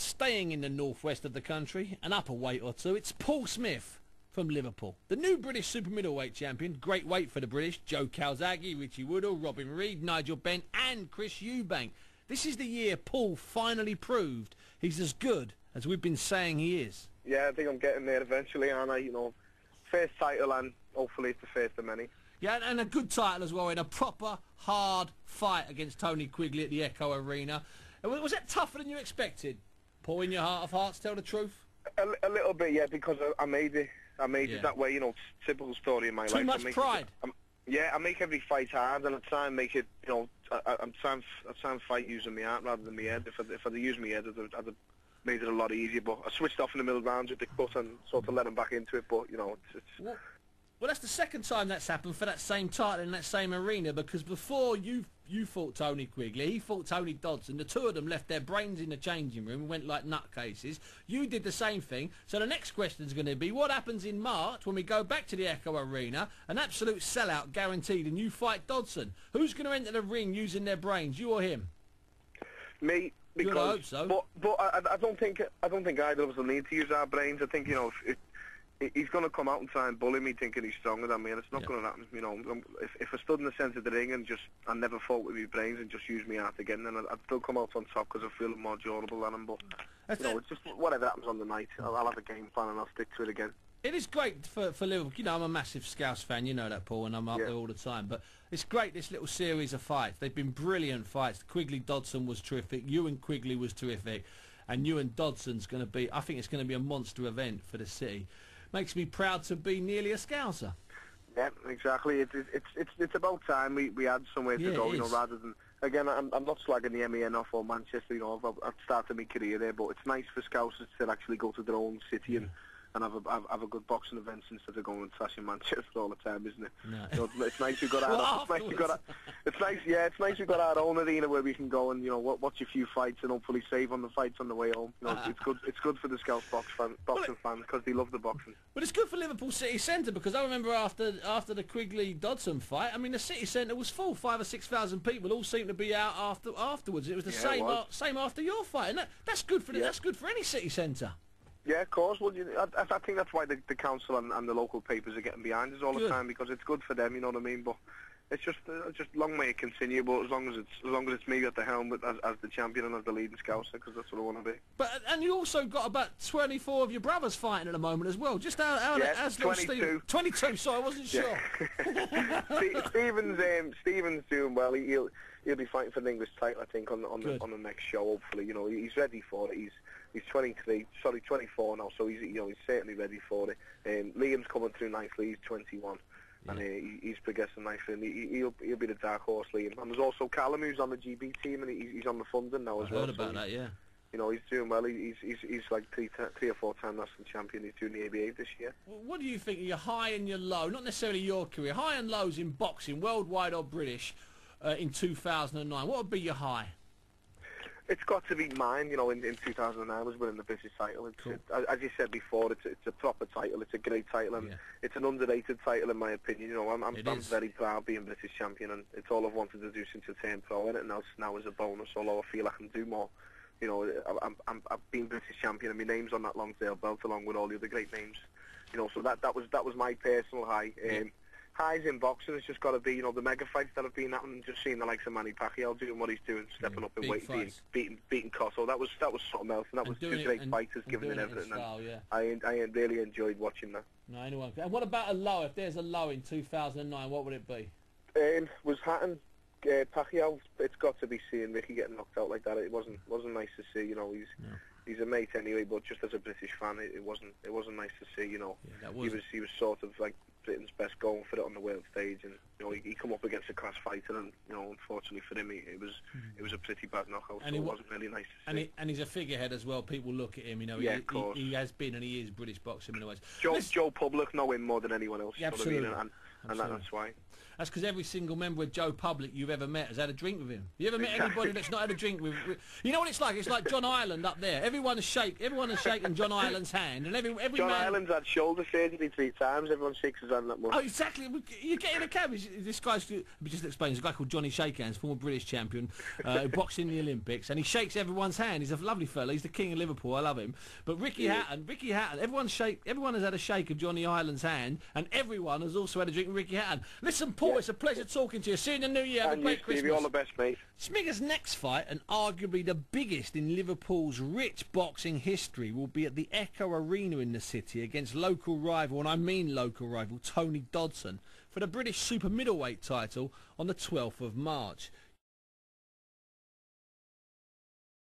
Staying in the northwest of the country, and up a weight or two, it's Paul Smith from Liverpool. The new British super middleweight champion. Great weight for the British. Joe Calzaghe, Richie Woodall, Robin Reid, Nigel Benn and Chris Eubank. This is the year Paul finally proved he's as good as we've been saying he is. Yeah, I think I'm getting there eventually, aren't I? You know, first title, and hopefully it's the first of many. Yeah, and a good title as well, in a proper, hard fight against Tony Quigley at the Echo Arena. Was that tougher than you expected? Paul, in your heart of hearts, tell the truth? A little bit, yeah, because I made it. I made it that way, you know, typical story in my life. Too much pride. I make every fight hard, and I try and make it, you know, I try and fight using my heart rather than my head. If I'd used my head, I'd have made it a lot easier, but I switched off in the middle rounds with the cut and sort of let him back into it, but, you know, it's Well, that's the second time that's happened for that same title in that same arena, because before you fought Tony Quigley, he fought Tony Dodson. The two of them left their brains in the changing room and went like nutcases. You did the same thing. So the next question is going to be, what happens in March when we go back to the Echo Arena, an absolute sellout guaranteed, and you fight Dodson? Who's going to enter the ring using their brains, you or him? Me. Because, I hope so. But I don't think either of us will need to use our brains. I think, you know, he's going to come out and try and bully me thinking he's stronger than me, and it's not going to happen. You know, if I stood in the centre of the ring and never fought with my brains and just used my heart again, then I'd still come out on top because I feel more durable than him. But you know, it's just whatever happens on the night, I'll have a game plan and I'll stick to it again. It is great for Liverpool. You know, I'm a massive Scouse fan. You know that, Paul, and I'm up there all the time. But it's great, this little series of fights. They've been brilliant fights. Quigley-Dodson was terrific. Ewan Quigley was terrific. And Ewan-Dodson's going to be, I think it's going to be a monster event for the city. Makes me proud to be nearly a Scouser. Yeah, exactly. It's about time we had somewhere to go, you know, rather than... Again, I'm not slagging the MEN off or Manchester, you know, I've started my career there, but it's nice for Scousers to actually go to their own city and have a good boxing events instead of going and trashing Manchester all the time, isn't it? No. You know, it's nice we've got it's nice we've got our own arena where we can go and, you know, watch a few fights and hopefully save on the fights on the way home. You know, it's good for the Scouse boxing fans because they love the boxing. But it's good for Liverpool City Centre, because I remember after the Quigley-Dodson fight, I mean, the City Centre was full. 5,000 or 6,000 people all seemed to be out afterwards. It was the same after your fight, and that's good for that's good for any City Centre. Yeah, of course. Well, I think that's why the council and the local papers are getting behind us all the time, because it's good for them. You know what I mean? But it's just long may it continue. But as long as it's me at the helm as the champion and as the leading Scouser, because that's what I want to be. But and you also got about 24 of your brothers fighting at the moment as well. Just how's 22. 22. Sorry, I wasn't sure. Stephen's doing well. He'll be fighting for the English title, I think, on the next show. Hopefully, you know, he's ready for it. He's 24 now, so he's certainly ready for it. Liam's coming through nicely. He's 21, and he's progressing nicely. And he'll be the dark horse, Liam. And there's also Callum, who's on the GB team, and he's on the funding now as well. I heard about that, yeah. You know, he's doing well. He's like three or four time national champion. He's doing the ABA this year. Well, what do you think of your high and your low? Not necessarily your career. High and lows in boxing, worldwide or British, in 2009. What would be your high? It's got to be mine, you know, in 2009 I was winning the British title. Cool. As you said before, it's a proper title, it's a great title, and it's an underrated title in my opinion. You know, I'm very proud being British champion, and it's all I've wanted to do since I turned pro, and it now is a bonus, although I feel I can do more. You know, I've been British champion, and my name's on that Lonsdale belt along with all the other great names. You know, so that was my personal high. Highs in boxing, it's just got to be, you know, the mega fights that have been happening, and just seeing the likes of Manny Pacquiao doing what he's doing, stepping up in weight, beating Cotto. That was something else, and that was two great fighters giving it everything. I really enjoyed watching that. No, anyone. And what about a low? If there's a low in 2009, what would it be? Was Hatton, Pacquiao. It's got to be seeing Ricky getting knocked out like that. It wasn't nice to see. You know, he's a mate anyway, but just as a British fan, it wasn't nice to see. You know, he was sort of like Britain's best, going for it on the world stage, and you know he come up against a class fighter, and you know, unfortunately for him, it was a pretty bad knockout. And so it wasn't really nice to see. And he's a figurehead as well. People look at him, you know. Yeah, of course. He has been, and he is British boxing in a way. Joe Public know him more than anyone else. Yeah, absolutely. You know what I mean? And that's why. That's because every single member of Joe Public you've ever met has had a drink with him. You ever met anybody that's not had a drink with? You know what it's like? It's like John Ireland up there. Everyone has shaken John Ireland's hand, and every John man... Ireland's had shoulder surgery 3 times. Everyone shakes his hand that much. Oh, exactly. You get in a cab. This guy's... Let me just explain. There's a guy called Johnny Shakehands, former British champion, who boxed in the Olympics, and he shakes everyone's hand. He's a lovely fella. He's the king of Liverpool. I love him. But Ricky Hatton, everyone has had a shake of Johnny Ireland's hand, and everyone has also had a drink with Ricky Hatton. Listen, Paul, it's a pleasure talking to you. See you in the new year. Have a great Christmas. All the best, mate. Smigger's next fight, and arguably the biggest in Liverpool's rich boxing history, will be at the Echo Arena in the city against local rival, and I mean local rival, Tony Dodson, for the British super middleweight title on the 12th of March.